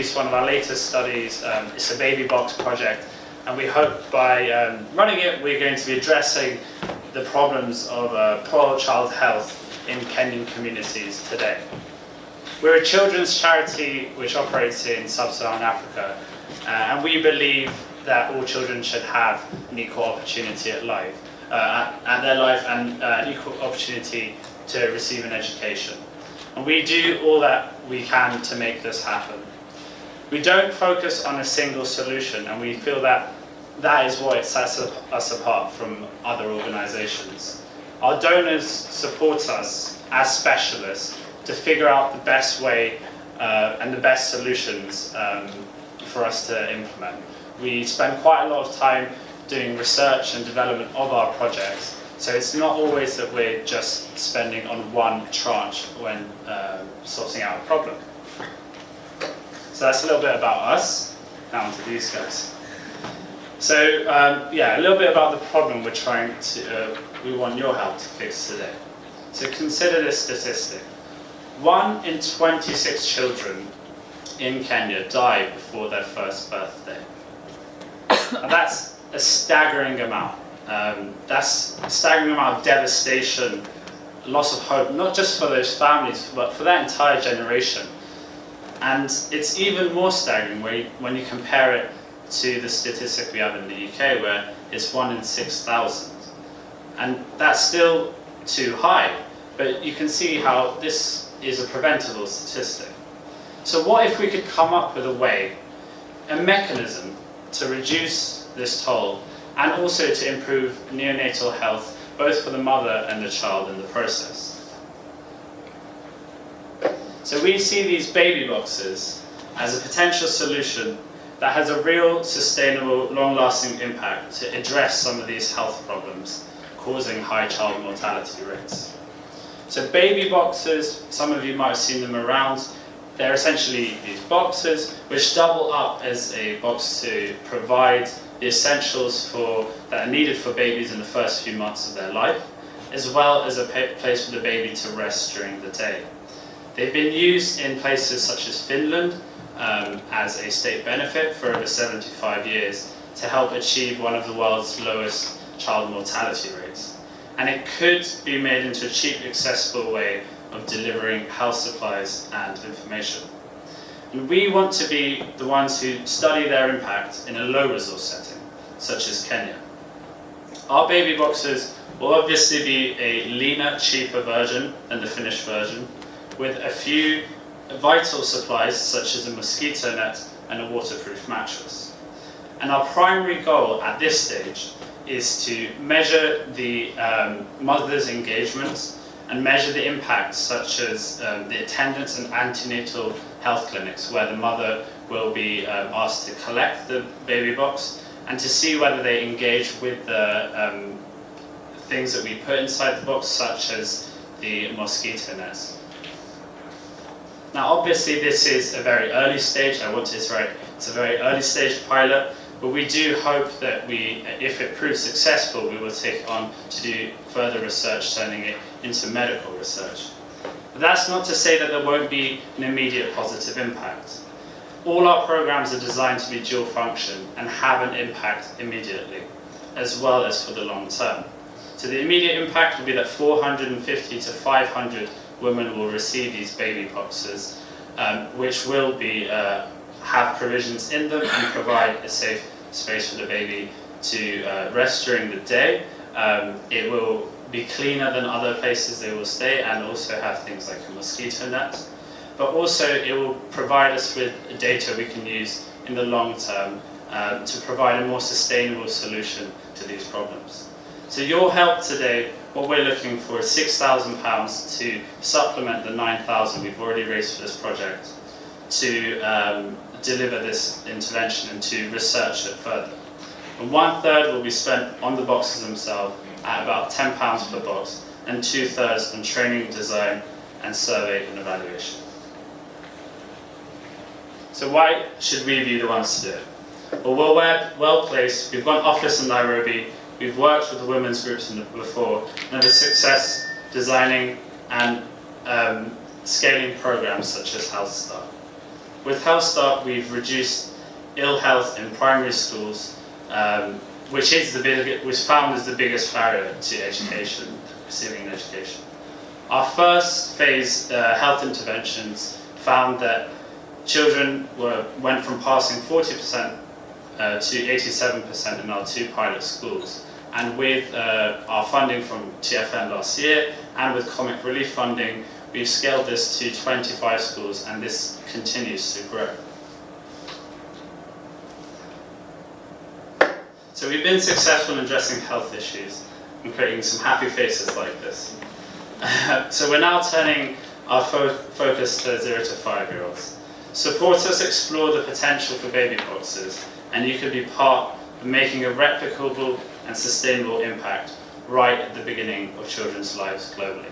released one of our latest studies. It's a baby box project, and we hope by running it we're going to be addressing the problems of poor child health in Kenyan communities today. We're a children's charity which operates in sub-Saharan Africa, and we believe that all children should have an equal opportunity at their life and an equal opportunity to receive an education. And we do all that we can to make this happen. We don't focus on a single solution, and we feel that that is what sets us apart from other organisations. Our donors support us as specialists to figure out the best way and the best solutions for us to implement. We spend quite a lot of time doing research and development of our projects, so it's not always that we're just spending on one tranche when sorting out a problem. So that's a little bit about us. Now on to these guys. So yeah, a little bit about the problem we want your help to fix today. So consider this statistic. 1 in 26 children in Kenya die before their first birthday. And that's a staggering amount. That's a staggering amount of devastation, loss of hope, not just for those families, but for that entire generation. And it's even more staggering when you compare it to the statistic we have in the UK, where it's 1 in 6,000. And that's still too high, but you can see how this is a preventable statistic. So what if we could come up with a way, a mechanism to reduce this toll and also to improve neonatal health, both for the mother and the child in the process? So we see these baby boxes as a potential solution that has a real, sustainable, long-lasting impact to address some of these health problems causing high child mortality rates. So baby boxes, some of you might have seen them around. They're essentially these boxes which double up as a box to provide the essentials that are needed for babies in the first few months of their life, as well as a place for the baby to rest during the day. They've been used in places such as Finland as a state benefit for over 75 years to help achieve one of the world's lowest child mortality rates. And it could be made into a cheap, accessible way of delivering health supplies and information. And we want to be the ones who study their impact in a low resource setting, such as Kenya. Our baby boxes will obviously be a leaner, cheaper version than the finished version, with a few vital supplies such as a mosquito net and a waterproof mattress. And our primary goal at this stage is to measure the mother's engagement and measure the impact, such as the attendance in antenatal health clinics, where the mother will be asked to collect the baby box, and to see whether they engage with the things that we put inside the box, such as the mosquito nets. Now obviously this is a very early stage, it's a very early stage pilot, but we do hope that if it proves successful, we will take it on to do further research, turning it into medical research. But that's not to say that there won't be an immediate positive impact. All our programs are designed to be dual function and have an impact immediately, as well as for the long term. So the immediate impact will be that 450 to 500 women will receive these baby boxes, which will have provisions in them and provide a safe space for the baby to rest during the day. It will be cleaner than other places they will stay, and also have things like a mosquito net. But also it will provide us with data we can use in the long term to provide a more sustainable solution to these problems. So your help today, what we're looking for is £6,000 to supplement the £9,000 we've already raised for this project, to deliver this intervention and to research it further. And 1/3 will be spent on the boxes themselves at about £10 per box, and 2/3 on training, design and survey and evaluation. So why should we be the ones to do it? Well, we're well placed. We've got an office in Nairobi. We've worked with the women's groups before and had success designing and scaling programs such as Health Star. With Health Start, we've reduced ill health in primary schools, which found as the biggest barrier to education, receiving an education. Our first phase health interventions found that children went from passing 40% to 87% in our 2 pilot schools. And with our funding from TFN last year and with Comic Relief funding, we've scaled this to 25 schools, and this continues to grow. So we've been successful in addressing health issues and creating some happy faces like this. So we're now turning our focus to 0 to 5-year-olds. Support us explore the potential for baby boxes, and you could be part of making a replicable and sustainable impact right at the beginning of children's lives globally.